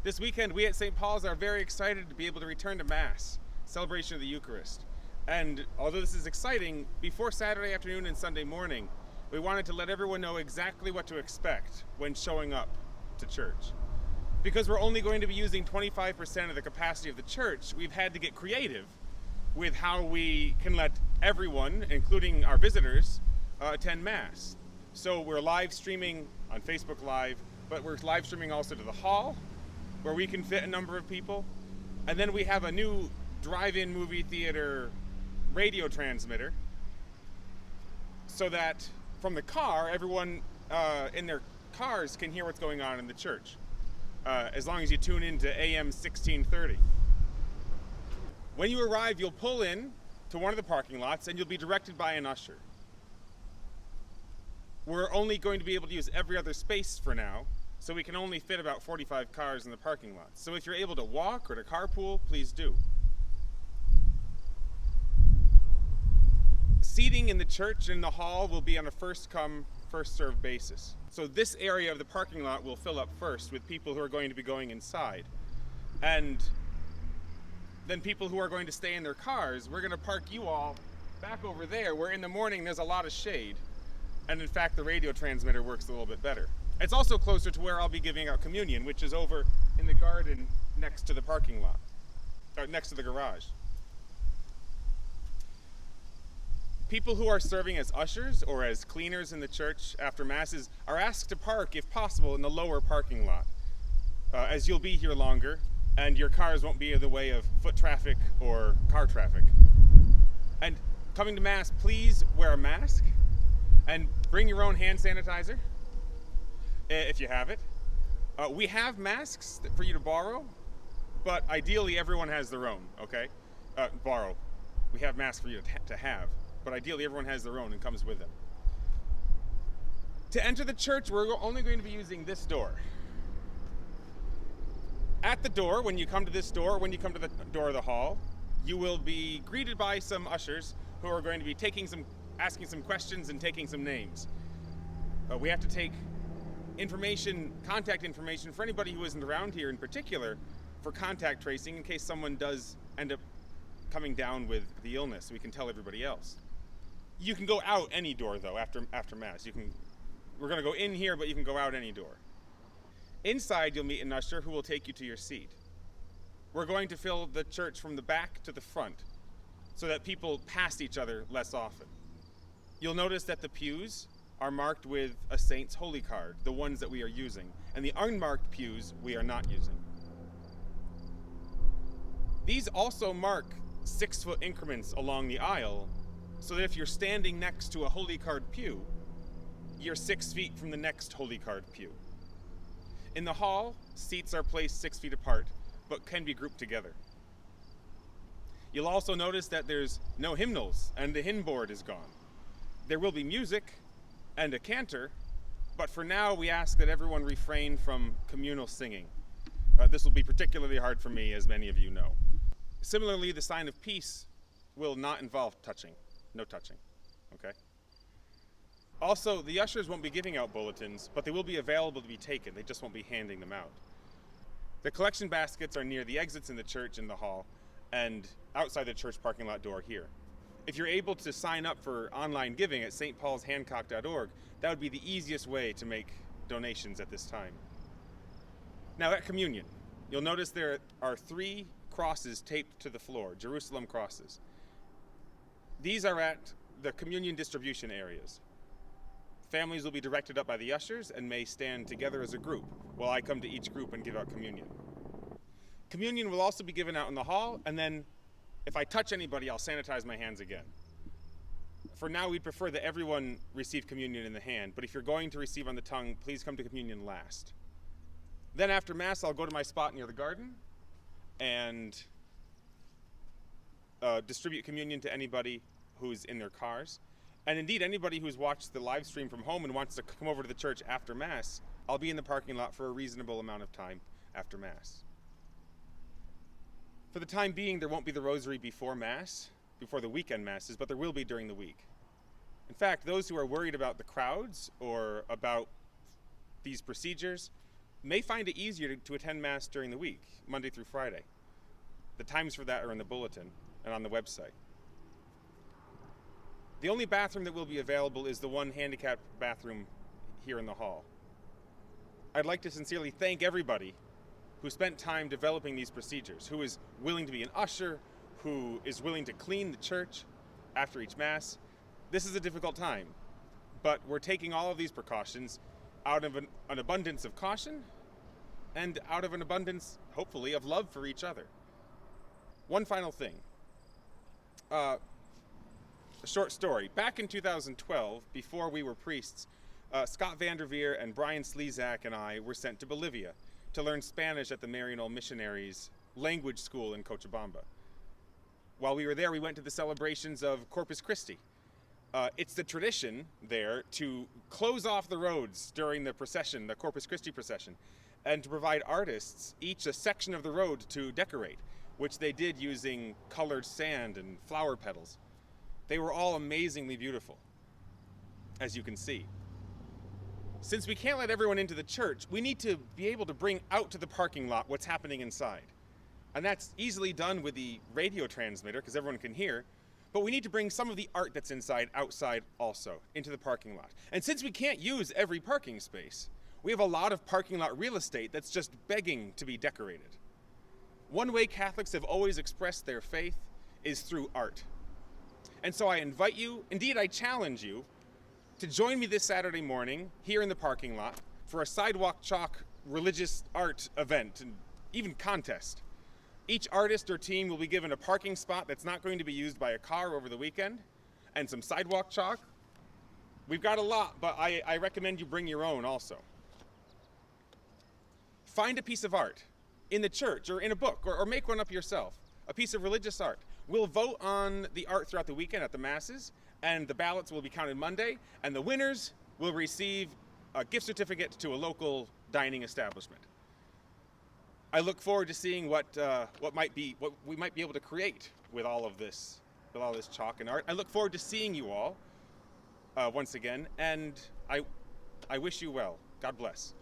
This weekend, we at St. Paul's are very excited to be able to return to Mass, celebration of the Eucharist. And although this is exciting, before Saturday afternoon and Sunday morning, we wanted to let everyone know exactly what to expect when showing up to church. Because we're only going to be using 25% of the capacity of the church, we've had to get creative with how we can let everyone, including our visitors, attend Mass. So we're live streaming on Facebook Live, but we're live streaming also to the hall, where we can fit a number of people. And then we have a new drive-in movie theater radio transmitter, so that from the car, everyone in their cars can hear what's going on in the church, as long as you tune into AM 1630. When you arrive, you'll pull in to one of the parking lots and you'll be directed by an usher. We're only going to be able to use every other space for now, so we can only fit about 45 cars in the parking lot. So if you're able to walk or to carpool, please do. Seating in the church and in the hall will be on a first come, first served basis. So this area of the parking lot will fill up first with people who are going to be going inside. And then people who are going to stay in their cars, we're going to park you all back over there, where in the morning there's a lot of shade. And in fact, the radio transmitter works a little bit better. It's also closer to where I'll be giving out communion, which is over in the garden next to the parking lot, or next to the garage. People who are serving as ushers or as cleaners in the church after Masses are asked to park, if possible, in the lower parking lot, as you'll be here longer and your cars won't be in the way of foot traffic or car traffic. And coming to Mass, please wear a mask and bring your own hand sanitizer, if you have it. We have masks for you to borrow, but ideally everyone has their own, okay? Borrow. We have masks for you to have, but ideally everyone has their own and comes with them. To enter the church, we're only going to be using this door. At the door, when you come to this door, when you come to the door of the hall, you will be greeted by some ushers who are going to be asking some questions and taking some names. We have to take contact information for anybody who isn't around here in particular, for contact tracing in case someone does end up coming down with the illness. We can tell everybody else. You can go out any door though after Mass. We're going to go in here, but you can go out any door. Inside, you'll meet an usher who will take you to your seat. We're going to fill the church from the back to the front so that people pass each other less often. You'll notice that the pews are marked with a saint's holy card, the ones that we are using, and the unmarked pews we are not using. These also mark 6-foot increments along the aisle, so that if you're standing next to a holy card pew, you're 6 feet from the next holy card pew. In the hall, seats are placed 6 feet apart, but can be grouped together. You'll also notice that there's no hymnals, and the hymn board is gone. There will be music and a cantor, but for now we ask that everyone refrain from communal singing. This will be particularly hard for me, as many of you know. Similarly, the sign of peace will not involve touching. No touching, okay? Also, the ushers won't be giving out bulletins, but they will be available to be taken. They just won't be handing them out. The collection baskets are near the exits in the church in the hall and outside the church parking lot door here. If you're able to sign up for online giving at stpaulshancock.org, that would be the easiest way to make donations at this time. Now at communion, you'll notice there are 3 crosses taped to the floor, Jerusalem crosses. These are at the communion distribution areas. Families will be directed up by the ushers and may stand together as a group while I come to each group and give out communion. Communion will also be given out in the hall, and then if I touch anybody, I'll sanitize my hands again. For now, we'd prefer that everyone receive communion in the hand, but if you're going to receive on the tongue, please come to communion last. Then after Mass, I'll go to my spot near the garden and distribute communion to anybody who's in their cars. And indeed, anybody who's watched the live stream from home and wants to come over to the church after Mass, I'll be in the parking lot for a reasonable amount of time after Mass. For the time being, there won't be the rosary before Mass, before the weekend Masses, but there will be during the week. In fact, those who are worried about the crowds or about these procedures may find it easier to attend Mass during the week, Monday through Friday. The times for that are in the bulletin and on the website. The only bathroom that will be available is the one handicapped bathroom here in the hall. I'd like to sincerely thank everybody who spent time developing these procedures, who is willing to be an usher, who is willing to clean the church after each Mass. This is a difficult time, but we're taking all of these precautions out of an abundance of caution and out of an abundance, hopefully, of love for each other. One final thing. A short story. Back in 2012, before we were priests, Scott Vanderveer and Brian Slezak and I were sent to Bolivia to learn Spanish at the Maryknoll Missionaries language school in Cochabamba. While we were there, we went to the celebrations of Corpus Christi. It's the tradition there to close off the roads during the procession, the Corpus Christi procession, and to provide artists each a section of the road to decorate, which they did using colored sand and flower petals. They were all amazingly beautiful, as you can see. Since we can't let everyone into the church, we need to be able to bring out to the parking lot what's happening inside. And that's easily done with the radio transmitter, because everyone can hear, but we need to bring some of the art that's inside outside also, into the parking lot. And since we can't use every parking space, we have a lot of parking lot real estate that's just begging to be decorated. One way Catholics have always expressed their faith is through art. And so I invite you, indeed I challenge you, to join me this Saturday morning here in the parking lot for a sidewalk chalk religious art event and even contest. Each artist or team will be given a parking spot that's not going to be used by a car over the weekend and some sidewalk chalk. We've got a lot, but I recommend you bring your own also. Find a piece of art in the church or in a book or make one up yourself, a piece of religious art. We'll vote on the art throughout the weekend at the Masses, and the ballots will be counted Monday, and the winners will receive a gift certificate to a local dining establishment. I look forward to seeing what we might be able to create with all of this chalk and art. I look forward to seeing you all once again, and I wish you well. God bless.